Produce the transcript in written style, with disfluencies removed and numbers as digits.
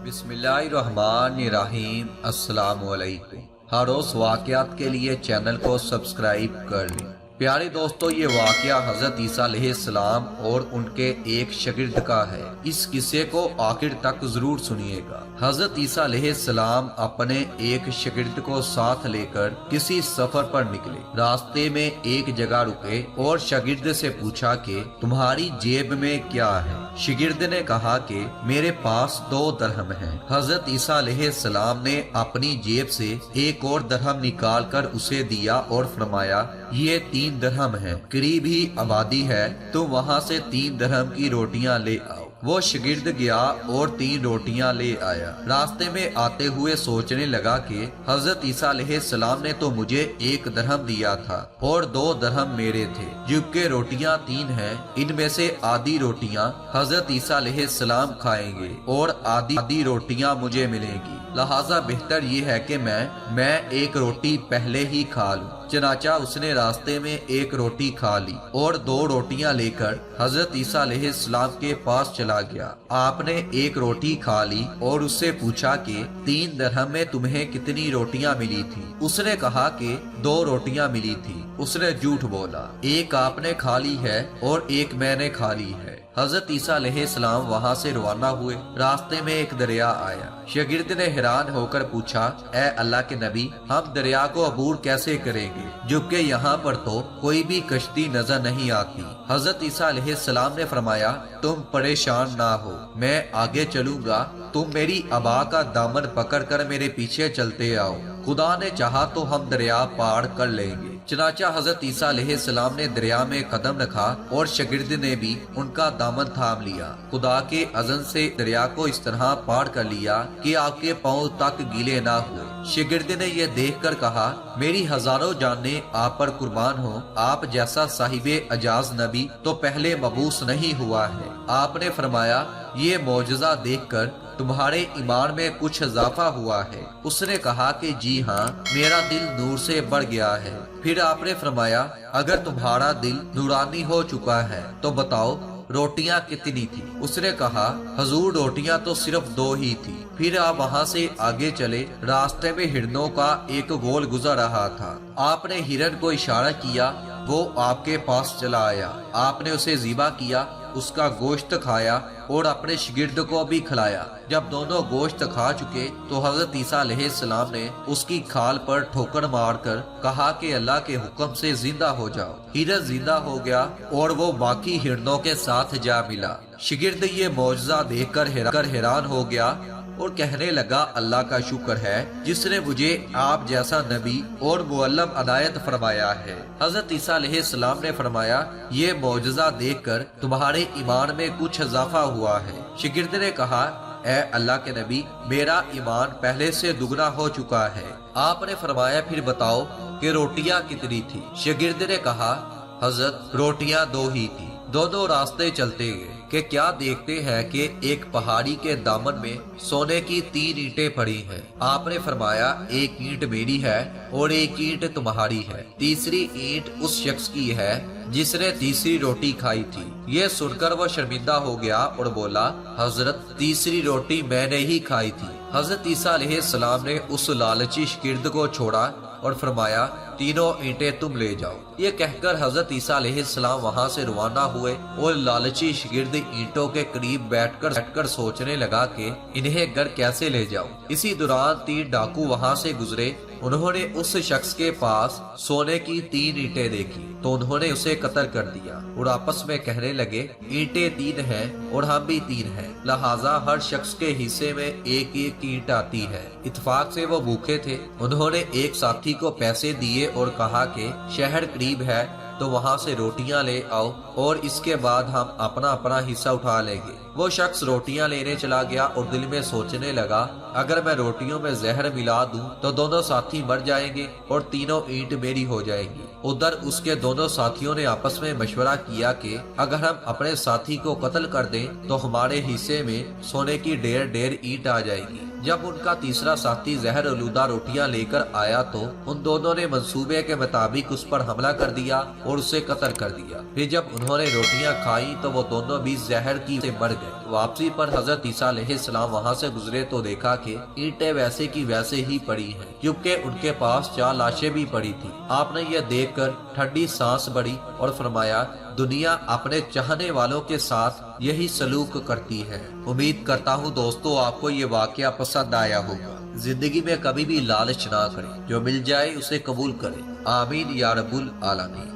بسم اللہ الرحمن الرحیم۔ السلام علیکم۔ ہر روز واقعات کے لیے چینل کو سبسکرائب کر لیں۔ پیارے دوستو، یہ واقعہ حضرت عیسیٰ علیہ السلام اور ان کے ایک شاگرد کا ہے۔ اس قصے کو آخر تک ضرور سنیے گا۔ حضرت عیسیٰ علیہ السلام اپنے ایک شاگرد کو ساتھ لے کر کسی سفر پر نکلے۔ راستے میں ایک جگہ رکے اور شاگرد سے پوچھا کہ تمہاری جیب میں کیا ہے؟ شاگرد نے کہا کہ میرے پاس 2 درہم ہیں۔ حضرت عیسیٰ علیہ السلام نے اپنی جیب سے ایک اور درہم نکال کر اسے دیا اور فرمایا، یہ 3 درہم ہے، قریب ہی آبادی ہے، تم وہاں سے 3 درہم کی روٹیاں لے آؤ۔ وہ شاگرد گیا اور 3 روٹیاں لے آیا۔ راستے میں آتے ہوئے سوچنے لگا کہ حضرت عیسیٰ علیہ السلام نے تو مجھے 1 درہم دیا تھا اور 2 درہم میرے تھے، جبکہ روٹیاں 3 ہیں، ان میں سے آدھی روٹیاں حضرت عیسیٰ علیہ السلام کھائیں گے اور آدھی روٹیاں مجھے ملیں گی، لہٰذا بہتر یہ ہے کہ میں 1 روٹی پہلے ہی کھا لوں۔ چنانچہ اس نے راستے میں 1 روٹی کھا لی اور 2 روٹیاں لے کر حضرت عیسیٰ علیہ السلام کے پاس چلا گیا۔ آپ نے 1 روٹی کھا لی اور اس سے پوچھا کہ 3 درہم میں تمہیں کتنی روٹیاں ملی تھی؟ اس نے کہا کہ 2 روٹیاں ملی تھی۔ اس نے جھوٹ بولا، 1 آپ نے کھا لی ہے اور 1 میں نے کھا لی ہے۔ حضرت عیسیٰ علیہ السلام وہاں سے روانہ ہوئے۔ راستے میں ایک دریا آیا۔ شاگرد نے حیران ہو کر پوچھا، اے اللہ کے نبی، ہم دریا کو عبور کیسے کریں گے جبکہ یہاں پر تو کوئی بھی کشتی نظر نہیں آتی؟ حضرت عیسیٰ علیہ السلام نے فرمایا، تم پریشان نہ ہو، میں آگے چلوں گا، تم میری ابا کا دامن پکڑ کر میرے پیچھے چلتے آؤ، خدا نے چاہا تو ہم دریا پار کر لیں گے۔ چنانچہ حضرت عیسیٰ علیہ السلام نے دریا میں قدم رکھا اور شاگرد نے بھی ان کا دامن تھام لیا۔ خدا کے اذن سے دریا کو اس طرح پار کر لیا کہ آپ کے پاؤں تک گیلے نہ ہوئے۔ شاگرد نے یہ دیکھ کر کہا، میری ہزاروں جانیں آپ پر قربان ہوں، آپ جیسا صاحب اعجاز نبی تو پہلے مبعوث نہیں ہوا ہے۔ آپ نے فرمایا، یہ معجزہ دیکھ کر تمہارے ایمان میں کچھ اضافہ ہوا ہے؟ اس نے کہا کہ جی ہاں، میرا دل نور سے بڑھ گیا ہے۔ پھر آپ نے فرمایا، اگر تمہارا دل نورانی ہو چکا ہے تو بتاؤ روٹیاں کتنی تھی؟ اس نے کہا، حضور روٹیاں تو صرف 2 ہی تھی۔ پھر آپ وہاں سے آگے چلے۔ راستے میں ہرنوں کا ایک گول گزر رہا تھا۔ آپ نے ہرن کو اشارہ کیا، وہ آپ کے پاس چلا آیا۔ آپ نے اسے ذبح کیا، اس کا گوشت کھایا اور اپنے شاگرد کو بھی کھلایا۔ جب دونوں گوشت کھا چکے تو حضرت عیسیٰ علیہ السلام نے اس کی کھال پر ٹھوکر مار کر کہا کہ اللہ کے حکم سے زندہ ہو جاؤ۔ ہرن زندہ ہو گیا اور وہ باقی ہرنوں کے ساتھ جا ملا۔ شاگرد یہ معجزہ دیکھ کر حیران ہو گیا اور کہنے لگا، اللہ کا شکر ہے جس نے مجھے آپ جیسا نبی اور معلم عنایت فرمایا ہے۔ حضرت عیسیٰ علیہ السلام نے فرمایا، یہ معجزہ دیکھ کر تمہارے ایمان میں کچھ اضافہ ہوا ہے۔ شاگرد نے کہا، اے اللہ کے نبی، میرا ایمان پہلے سے دگنا ہو چکا ہے۔ آپ نے فرمایا، پھر بتاؤ کہ روٹیاں کتنی تھی؟ شاگرد نے کہا، حضرت روٹیاں 2 ہی تھی۔ دونوں راستے چلتے گئے کہ کیا دیکھتے ہیں کہ ایک پہاڑی کے دامن میں سونے کی 3 اینٹیں پڑی ہیں۔ آپ نے فرمایا، 1 اینٹ میری ہے اور 1 اینٹ تمہاری ہے، تیسری اینٹ اس شخص کی ہے جس نے تیسری روٹی کھائی تھی۔ یہ سن کر وہ شرمندہ ہو گیا اور بولا، حضرت تیسری روٹی میں نے ہی کھائی تھی۔ حضرت عیسیٰ علیہ السلام نے اس لالچی شاگرد کو چھوڑا اور فرمایا، 3 اینٹیں تم لے جاؤ۔ یہ کہہ کر حضرت عیسیٰ علیہ السلام وہاں سے روانہ ہوئے اور لالچی شاگرد اینٹوں کے قریب بیٹھ کر سوچنے لگا کہ انہیں گھر کیسے لے جاؤں۔ اسی دوران 3 ڈاکو وہاں سے گزرے۔ انہوں نے اس شخص کے پاس سونے کی 3 اینٹیں دیکھی تو انہوں نے اسے قتل کر دیا اور آپس میں کہنے لگے، اینٹیں 3 ہیں اور ہم بھی 3 ہیں، لہٰذا ہر شخص کے حصے میں 1 اینٹ آتی ہے۔ اتفاق سے وہ بھوکے تھے۔ انہوں نے ایک ساتھی کو پیسے دیے اور کہا کہ شہر قریب ہے تو وہاں سے روٹیاں لے آؤ اور اس کے بعد ہم اپنا حصہ اٹھا لیں گے۔ وہ شخص روٹیاں لینے چلا گیا اور دل میں سوچنے لگا، اگر میں روٹیوں میں زہر ملا دوں تو دونوں ساتھی مر جائیں گے اور 3 اینٹ میری ہو جائیں گی۔ ادھر اس کے دونوں ساتھیوں نے آپس میں مشورہ کیا کہ اگر ہم اپنے ساتھی کو قتل کر دیں تو ہمارے حصے میں سونے کی ڈھیر اینٹ آ جائے گی۔ جب ان کا تیسرا ساتھی زہر آلودہ روٹیاں لے کر آیا تو ان دونوں نے منصوبے کے مطابق اس پر حملہ کر دیا اور اسے قتل کر دیا۔ پھر جب انہوں نے روٹیاں کھائیں تو وہ دونوں بھی زہر کی سے مر گئے۔ واپسی پر حضرت عیسیٰ علیہ السلام وہاں سے گزرے تو دیکھا کہ اینٹیں ویسے کی ویسے ہی پڑی ہیں، کیونکہ ان کے پاس 4 لاشیں بھی پڑی تھی۔ آپ نے یہ دیکھ کر ٹھنڈی سانس بھری اور فرمایا، دنیا اپنے چاہنے والوں کے ساتھ یہی سلوک کرتی ہے۔ امید کرتا ہوں دوستو آپ کو یہ واقعہ پسند آیا ہوگا۔ زندگی میں کبھی بھی لالچ نہ کریں، جو مل جائے اسے قبول کریں۔ آمین یا رب العالمین۔